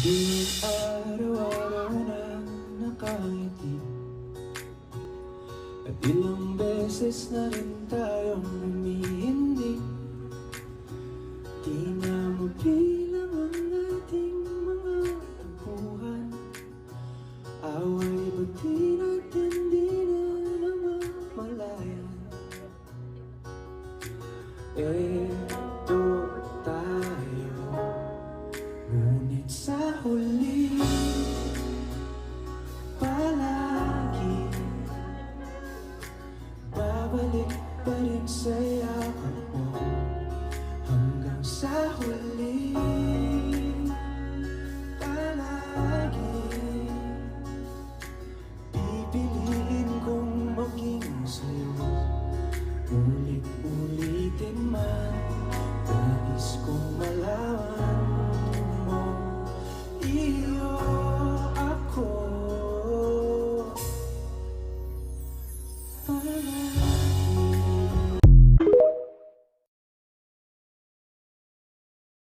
Di araw-araw na nakangiti, at ilang beses na rin tayong humihindi. Di na mabilang ang ating mga tampuhan. Away ba't di natin di na namamalayan? Eto tayo, ngunit sa huli palagi babalik pa rin sa yakap mo. Hanggang sa huli palagi pipiliin kong maging sa'yo. Ulit-ulitin man, nais kong malaman mo, iyo ako.